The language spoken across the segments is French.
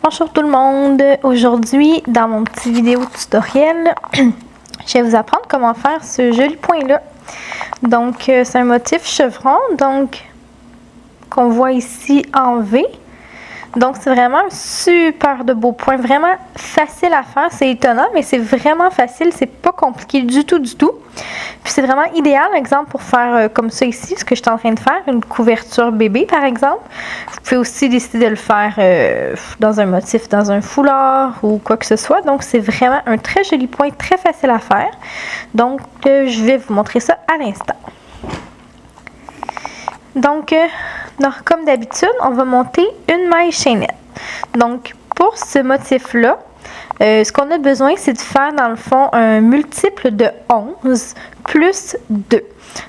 Bonjour tout le monde, aujourd'hui dans mon petit vidéo tutoriel, je vais vous apprendre comment faire ce joli point là. Donc c'est un motif chevron, donc qu'on voit ici en V. Donc c'est vraiment un super de beau point, vraiment facile à faire, c'est étonnant mais c'est vraiment facile, c'est pas compliqué du tout. Puis c'est vraiment idéal, exemple pour faire comme ça ici, ce que je suis en train de faire, une couverture bébé par exemple. Vous pouvez aussi décider de le faire dans un motif, dans un foulard ou quoi que ce soit. Donc c'est vraiment un très joli point, très facile à faire. Donc je vais vous montrer ça à l'instant. Donc, comme d'habitude, on va monter une maille chaînette. Donc, pour ce motif-là, ce qu'on a besoin, c'est de faire, dans le fond, un multiple de 11 plus 2.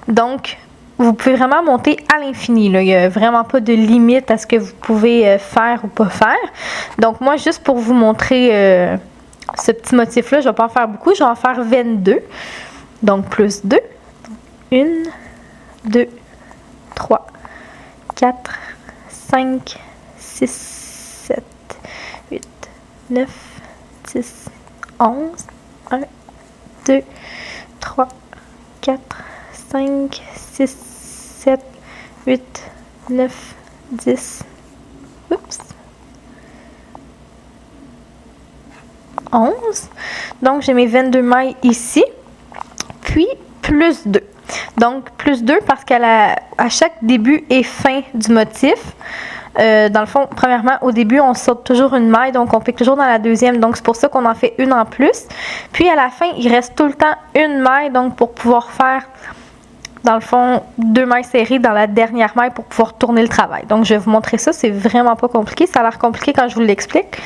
Donc, vous pouvez vraiment monter à l'infini. Il n'y a vraiment pas de limite à ce que vous pouvez faire ou pas faire. Donc, moi, juste pour vous montrer ce petit motif-là, je ne vais pas en faire beaucoup. Je vais en faire 22. Donc, plus 2. 1, 2, 3, 4, 5, 6, 7, 8, 9, 10, 11, 1, 2, 3, 4, 5, 6, 7, 8, 9, 10, oups, 11. Donc, j'ai mes 22 mailles ici, puis plus 2. Donc, plus 2 parce qu'à chaque début et fin du motif, dans le fond, premièrement, au début, on saute toujours une maille, donc on pique toujours dans la deuxième. Donc, c'est pour ça qu'on en fait une en plus. Puis, à la fin, il reste tout le temps une maille, donc pour pouvoir faire, dans le fond, 2 mailles serrées dans la dernière maille pour pouvoir tourner le travail. Donc, je vais vous montrer ça. C'est vraiment pas compliqué. Ça a l'air compliqué quand je vous l'explique,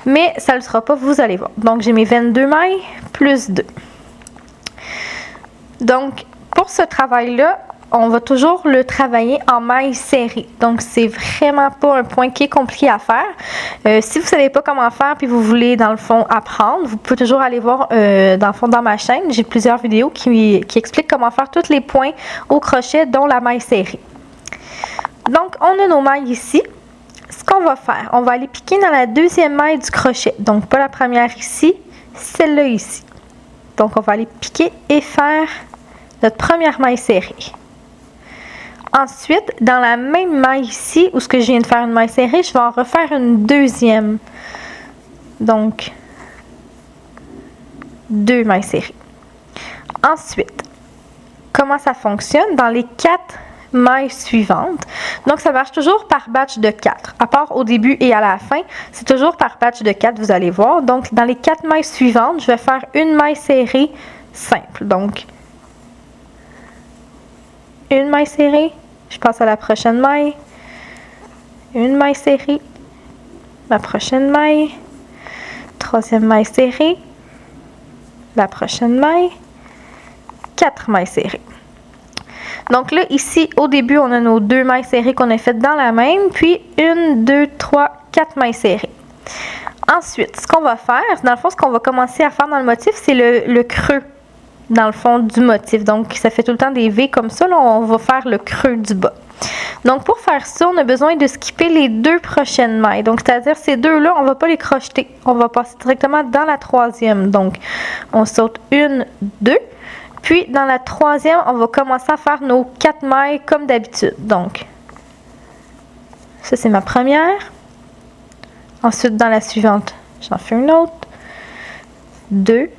mais ça ne le sera pas, vous allez voir. Donc, j'ai mes 22 mailles plus 2. Donc, pour ce travail-là, on va toujours le travailler en mailles serrées. Donc, c'est vraiment pas un point qui est compliqué à faire. Si vous ne savez pas comment faire puis vous voulez, dans le fond, apprendre, vous pouvez toujours aller voir, dans le fond, dans ma chaîne. J'ai plusieurs vidéos qui expliquent comment faire tous les points au crochet, dont la maille serrée. Donc, on a nos mailles ici. Ce qu'on va faire, on va aller piquer dans la deuxième maille du crochet. Donc, pas la première ici, celle-là ici. Donc, on va aller piquer et faire notre première maille serrée. Ensuite, dans la même maille ici, où ce que je viens de faire une maille serrée, je vais en refaire une deuxième. Donc, 2 mailles serrées. Ensuite, comment ça fonctionne? Dans les 4 mailles suivantes, donc ça marche toujours par batch de 4. À part au début et à la fin, c'est toujours par batch de 4, vous allez voir. Donc, dans les 4 mailles suivantes, je vais faire une maille serrée simple. Donc, une maille serrée, je passe à la prochaine maille, une maille serrée, la prochaine maille, troisième maille serrée, la prochaine maille, 4 mailles serrées. Donc là, ici, au début, on a nos 2 mailles serrées qu'on a faites dans la même, puis 1, 2, 3, 4 mailles serrées. Ensuite, ce qu'on va faire, dans le fond, ce qu'on va commencer à faire dans le motif, c'est le creux, dans le fond du motif. Donc, ça fait tout le temps des V comme ça. Là, on va faire le creux du bas. Donc, pour faire ça, on a besoin de skipper les 2 prochaines mailles. Donc, c'est-à-dire ces 2-là, on ne va pas les crocheter. On va passer directement dans la troisième. Donc, on saute 1, 2. Puis, dans la troisième, on va commencer à faire nos 4 mailles comme d'habitude. Donc, ça, c'est ma première. Ensuite, dans la suivante, j'en fais une autre. 2.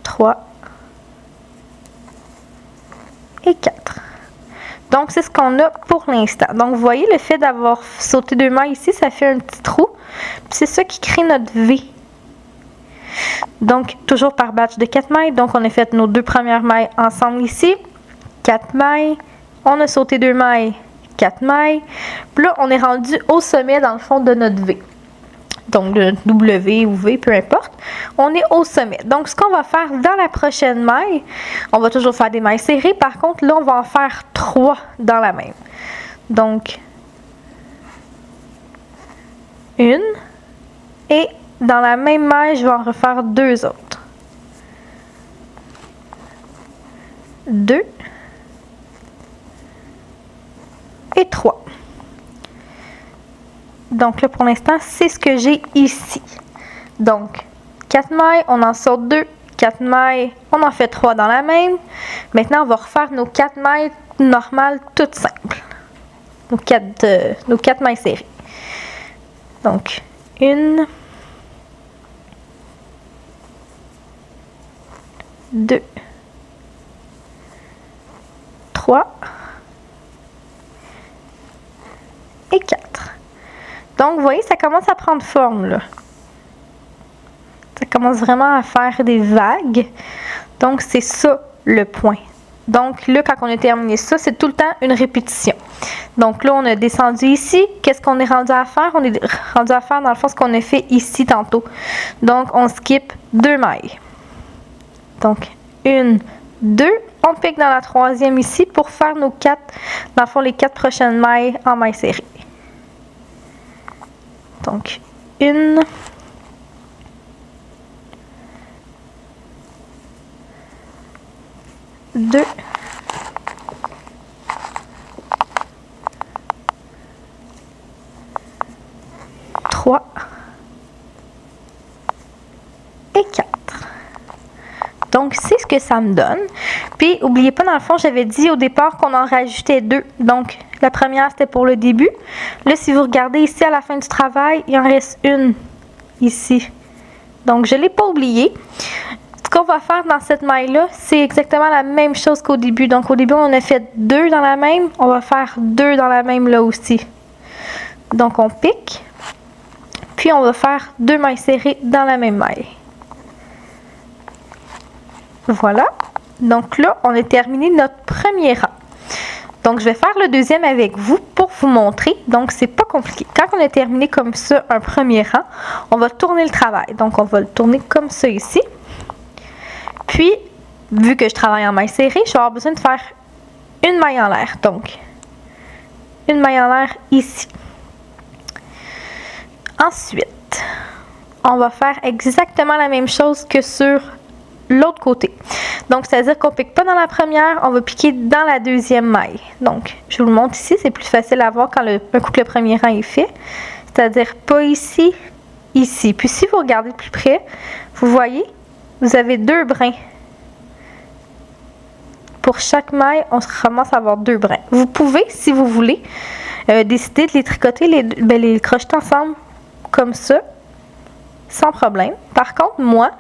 3 et 4. Donc, c'est ce qu'on a pour l'instant. Donc, vous voyez, le fait d'avoir sauté 2 mailles ici, ça fait un petit trou. Puis, c'est ça qui crée notre V. Donc, toujours par batch de 4 mailles. Donc, on a fait nos 2 premières mailles ensemble ici. 4 mailles. On a sauté 2 mailles. 4 mailles. Puis là, on est rendu au sommet, dans le fond, de notre V. Donc, le W ou V, peu importe. On est au sommet. Donc, ce qu'on va faire dans la prochaine maille, on va toujours faire des mailles serrées. Par contre, là, on va en faire 3 dans la même. Donc, 1. Et dans la même maille, je vais en refaire 2 autres. 2. Et 3. Donc là, pour l'instant, c'est ce que j'ai ici. Donc, 4 mailles, on en sort 2. 4 mailles, on en fait 3 dans la même. Maintenant, on va refaire nos 4 mailles normales, toutes simples. Nos 4 mailles serrées. Donc, 1, 2, 3 et 4. Donc, vous voyez, ça commence à prendre forme, là. Ça commence vraiment à faire des vagues. Donc, c'est ça, le point. Donc, là, quand on a terminé ça, c'est tout le temps une répétition. Donc, là, on a descendu ici. Qu'est-ce qu'on est rendu à faire? On est rendu à faire, dans le fond, ce qu'on a fait ici tantôt. Donc, on skip 2 mailles. Donc, 1, 2. On pique dans la troisième ici pour faire nos 4, dans le fond, les 4 prochaines mailles en mailles serrées. Donc, 1, 2, 3 et 4. Donc, c'est ce que ça me donne. Puis, n'oubliez pas, dans le fond, j'avais dit au départ qu'on en rajoutait 2. Donc, la première, c'était pour le début. Là, si vous regardez ici, à la fin du travail, il en reste une ici. Donc, je ne l'ai pas oublié. Ce qu'on va faire dans cette maille-là, c'est exactement la même chose qu'au début. Donc, au début, on a fait 2 dans la même. On va faire 2 dans la même là aussi. Donc, on pique. Puis, on va faire 2 mailles serrées dans la même maille. Voilà. Donc là, on a terminé notre premier rang. Donc, je vais faire le deuxième avec vous pour vous montrer. Donc, c'est pas compliqué. Quand on a terminé comme ça un premier rang, on va tourner le travail. Donc, on va le tourner comme ça ici. Puis, vu que je travaille en maille serrée, je vais avoir besoin de faire une maille en l'air. Donc, une maille en l'air ici. Ensuite, on va faire exactement la même chose que sur l'autre côté. Donc, c'est-à-dire qu'on ne pique pas dans la première, on va piquer dans la deuxième maille. Donc, je vous le montre ici, c'est plus facile à voir quand un coup que le premier rang est fait. C'est-à-dire pas ici, ici. Puis, si vous regardez de plus près, vous voyez, vous avez 2 brins. Pour chaque maille, on se ramasse à avoir 2 brins. Vous pouvez, si vous voulez, décider de les tricoter, les crocheter ensemble comme ça, sans problème. Par contre, moi,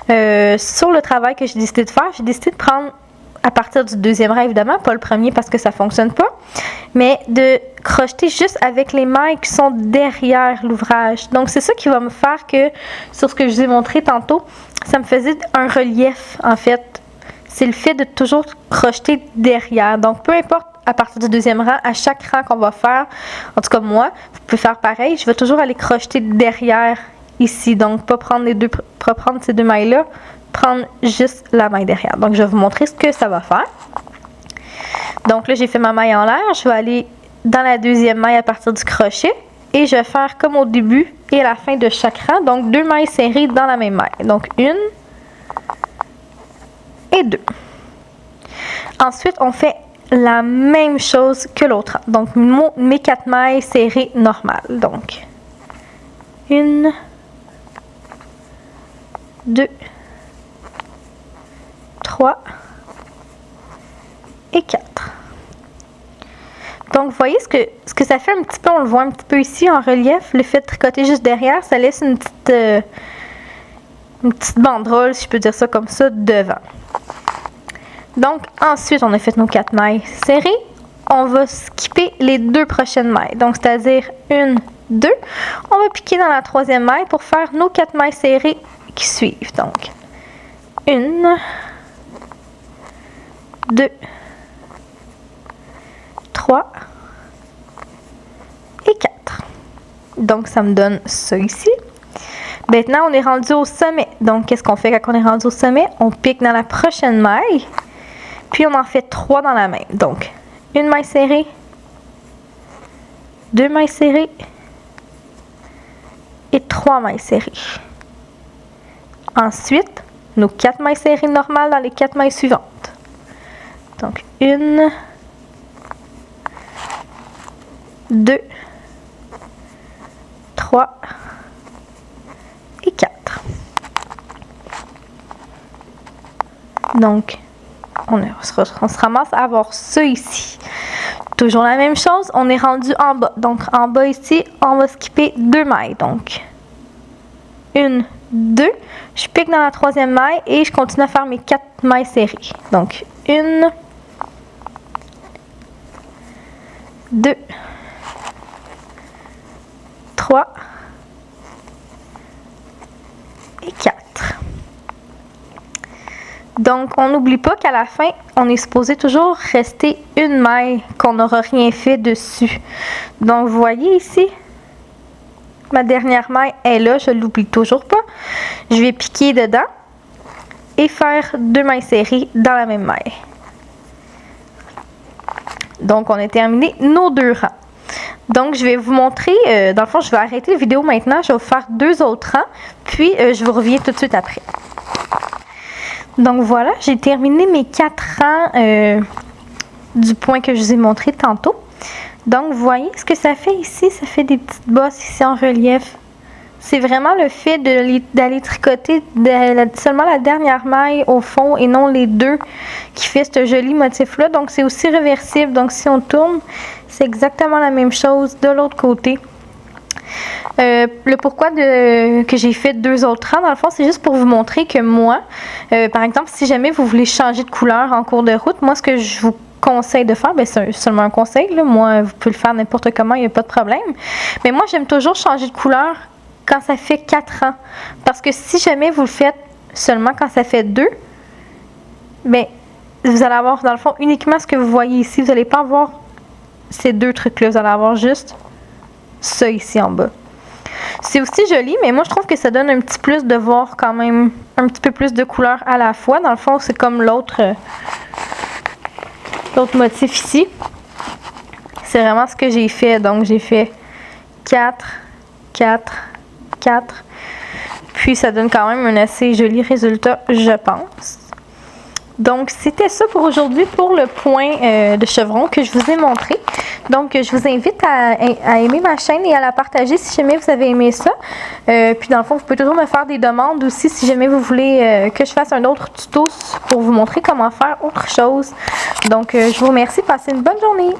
sur le travail que j'ai décidé de faire, j'ai décidé de prendre, à partir du deuxième rang, évidemment, pas le premier parce que ça ne fonctionne pas, mais de crocheter juste avec les mailles qui sont derrière l'ouvrage. Donc, c'est ça qui va me faire que, sur ce que je vous ai montré tantôt, ça me faisait un relief, en fait. C'est le fait de toujours crocheter derrière. Donc, peu importe, à partir du deuxième rang, à chaque rang qu'on va faire, en tout cas moi, vous pouvez faire pareil, je vais toujours aller crocheter derrière ici. Donc, pas prendre ces 2 mailles-là, prendre juste la maille derrière. Donc, je vais vous montrer ce que ça va faire. Donc, là, j'ai fait ma maille en l'air. Je vais aller dans la deuxième maille à partir du crochet. Et je vais faire comme au début et à la fin de chaque rang. Donc, 2 mailles serrées dans la même maille. Donc, 1 et 2. Ensuite, on fait la même chose que l'autre. Donc, mes 4 mailles serrées normales. Donc, 1, 2, 3 et 4. Donc, vous voyez ce que ça fait un petit peu, on le voit un petit peu ici en relief, le fait de tricoter juste derrière, ça laisse une petite banderole, si je peux dire ça comme ça, devant. Donc, ensuite, on a fait nos 4 mailles serrées. On va skipper les 2 prochaines mailles. Donc, c'est-à-dire 1, 2. On va piquer dans la troisième maille pour faire nos 4 mailles serrées qui suivent. Donc, 1, 2, 3 et 4. Donc, ça me donne ça ici. Maintenant, on est rendu au sommet. Donc, qu'est-ce qu'on fait quand on est rendu au sommet? On pique dans la prochaine maille. Puis, on en fait 3 dans la même. Donc, une maille serrée, 2 mailles serrées et 3 mailles serrées. Ensuite, nos 4 mailles serrées normales dans les 4 mailles suivantes. Donc, 1, 2, 3 et 4. Donc, on se ramasse à avoir ça ici. Toujours la même chose, on est rendu en bas. Donc, en bas ici, on va skipper 2 mailles. Donc, 1, 2. Je pique dans la troisième maille et je continue à faire mes 4 mailles serrées. Donc, 1, 2, 3 et 4. Donc, on n'oublie pas qu'à la fin, on est supposé toujours rester une maille qu'on n'aura rien fait dessus. Donc, vous voyez ici, ma dernière maille est là, je ne l'oublie toujours pas. Je vais piquer dedans et faire 2 mailles serrées dans la même maille. Donc, on a terminé nos 2 rangs. Donc, je vais vous montrer, dans le fond, je vais arrêter la vidéo maintenant, je vais vous faire 2 autres rangs, puis je vous reviens tout de suite après. Donc voilà, j'ai terminé mes 4 rangs du point que je vous ai montré tantôt. Donc vous voyez ce que ça fait ici, ça fait des petites bosses ici en relief. C'est vraiment le fait d'aller tricoter seulement la dernière maille au fond et non les 2 qui fait ce joli motif-là. Donc c'est aussi réversible, donc si on tourne, c'est exactement la même chose de l'autre côté. Le pourquoi que j'ai fait 2 autres rangs, dans le fond, c'est juste pour vous montrer que moi, par exemple, si jamais vous voulez changer de couleur en cours de route, moi, ce que je vous conseille de faire, c'est seulement un conseil, là. Moi, vous pouvez le faire n'importe comment, il n'y a pas de problème. Mais moi, j'aime toujours changer de couleur quand ça fait 4 ans. Parce que si jamais vous le faites seulement quand ça fait 2, bien, vous allez avoir, dans le fond, uniquement ce que vous voyez ici. Vous n'allez pas avoir ces 2 trucs-là. Vous allez avoir juste ça ici en bas. C'est aussi joli, mais moi je trouve que ça donne un petit plus de voir quand même un petit peu plus de couleurs à la fois. Dans le fond, c'est comme l'autre motif ici. C'est vraiment ce que j'ai fait. Donc j'ai fait 4, 4, 4. Puis ça donne quand même un assez joli résultat, je pense. Donc, c'était ça pour aujourd'hui pour le point de chevron que je vous ai montré. Donc, je vous invite à aimer ma chaîne et à la partager si jamais vous avez aimé ça. Puis, dans le fond, vous pouvez toujours me faire des demandes aussi si jamais vous voulez que je fasse un autre tuto pour vous montrer comment faire autre chose. Donc, je vous remercie. Passez une bonne journée.